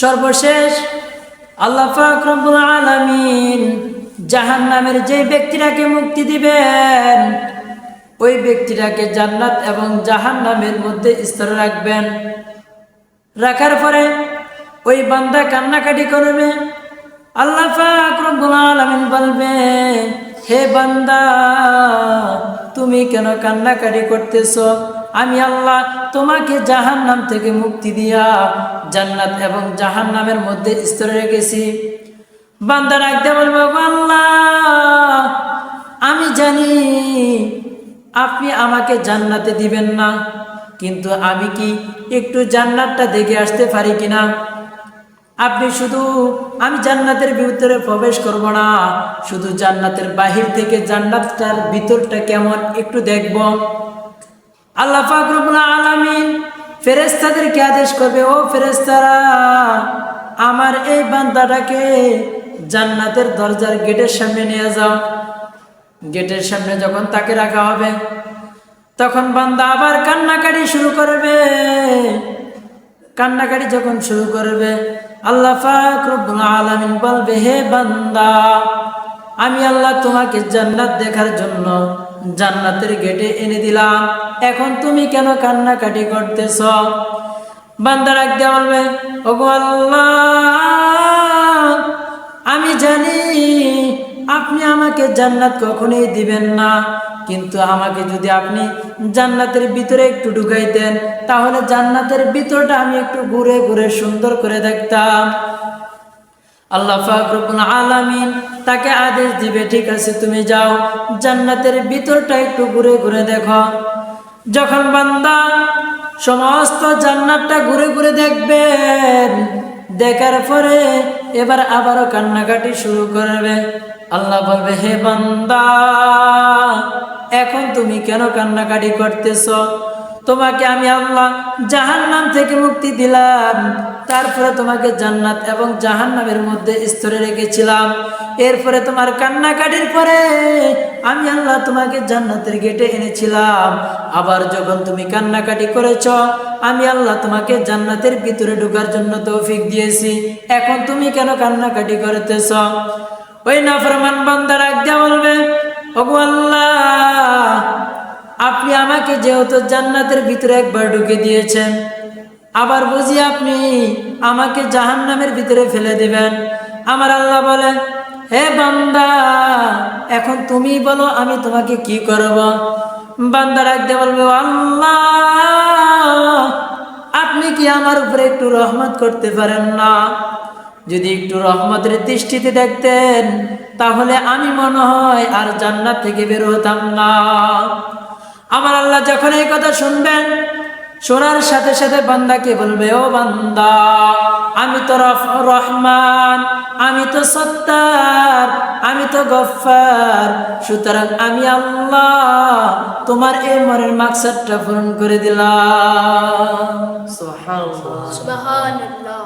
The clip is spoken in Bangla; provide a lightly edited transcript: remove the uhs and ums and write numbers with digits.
সর্বশেষ আল্লাহ পাক রব্বুল আলামিন জাহান্নামের যে ব্যক্তিটাকে মুক্তি দিবেন, ওই ব্যক্তিটাকে জান্নাত এবং জাহান্নামের মধ্যে স্তরে রাখবেন। রাখার পরে ওই বান্দা কান্নাকাটি করবে। আল্লাহ পাক রব্বুল আলামিন বলবে, হে বান্দা, তুমি কেন কান্নাকাটি করতেছো? আমি আল্লাহ তোমাকে জাহান্নাম থেকে মুক্তি দিয়া জান্নাত এবং জাহান্নামের মধ্যে স্তরে রেখেছি। বান্দা ডাকতে বলবে, আল্লাহ, আমি জানি আপনি আমাকে জান্নাতে দিবেন না, কিন্তু আমি কি একটু জান্নাতটা দেখে আসতে পারি কিনা? আপনি শুধু, আমি জান্নাতের ভিতরে প্রবেশ করব না, শুধু জান্নাতের বাহির থেকে জান্নাতটার ভিতরটা কেমন একটু দেখব। আল্লাহ পাক রব্বুল আলামিন ফেরেশতাদেরকে আদেশ করবে, ও ফেরেশতারা, আমার এই বান্দাটাকে জান্নাতের দরজার গেটের সামনে নিয়ে যাও। গেটের সামনে যখন তাকে রাখা হবে, তখন বান্দা আবার কান্নাকাটি শুরু করবে। কান্নাকাটি যখন শুরু করবে, আল্লাহ পাক রব্বুল আলামিন বলবে, হে বান্দা, আমি আল্লাহ তোমাকে জান্নাত দেখার জন্য জান্নাতের গেটে এনে দিলাম, এখন তুমি কেন কান্নাকাটি করতেছ? বান্দা ডাকতে বলবে, ওগো আল্লাহ, আমি জানি আপনি আমাকে জান্নাত কখনোই দিবেন না, কিন্তু আমাকে যদি আপনি জান্নাতের ভিতরে একটু ঢুকাইতেন, তাহলে জান্নাতের ভিতরটা আমি একটু ঘুরে ঘুরে সুন্দর করে দেখতাম। আল্লাহ পাক রব্বুল আলামিন তাকে আদেশ দিবে, ঠিক আছে, তুমি যাও, জান্নাতের ভিতরটা একটু ঘুরে ঘুরে দেখো। যখন বান্দা সমস্ত জান্নাতটা ঘুরে ঘুরে দেখবেন, দেখার পরে এবার আবারও কান্নাকাটি শুরু করবে। আল্লাহ বলবে, হে বান্দা, এখন তুমি কেন কান্নাকাটি করতেছ? তোমাকে আমি আল্লাহ জাহান্নাম থেকে মুক্তি দিলাম, তারপরে তোমাকে জান্নাত এবং জাহান্নামের মধ্যে স্তরে রেখেছিলাম। এরপরে তোমার কান্নাকাটির পরে আমি আল্লাহ তোমাকে জান্নাতের গেটে এনেছিলাম। আবার যখন তুমি কান্নাকাটি করেছ, আমি আল্লাহ তোমাকে জান্নাতের ভিতরে ঢোকার জন্য তৌফিক দিয়েছি, এখন তুমি কেন কান্নাকাটি করতেছ? ওই নাফরমান বান্দা রাখতে বলবে, ওগো আল্লাহ, আপনি আমাকে যেহেতু জান্নাতের ভিতরে একবার ঢুকে দিয়েছেন, আবার বুঝি আপনি আমাকে জাহান্নামের ভিতরে ফেলে দিবেন? আমার আল্লাহ বলে, হে বান্দা, এখন তুমি বলো আমি তোমাকে কি করব? বান্দা রাখতে বলবে, আল্লাহ, আপনি কি আমার উপরে একটু রহমত করতে পারেন না? যদি একটু রহমতের দৃষ্টিতে দেখতেন, তাহলে আমি মনে হয় আর জান্নাত থেকে বের হতাম না। আমার আল্লাহ যখন এই কথা শুনবেন, শোনার সাথে সাথে বান্দাকে বলবে, ও বান্দা, আমি তো রহমান, আমি তো সত্তার, আমি তো গফফার, সুতরাং আমি আল্লাহ তোমার এই মনের মাকসাদটা পূরণ করে দিলাম। সুবহানাল্লাহ।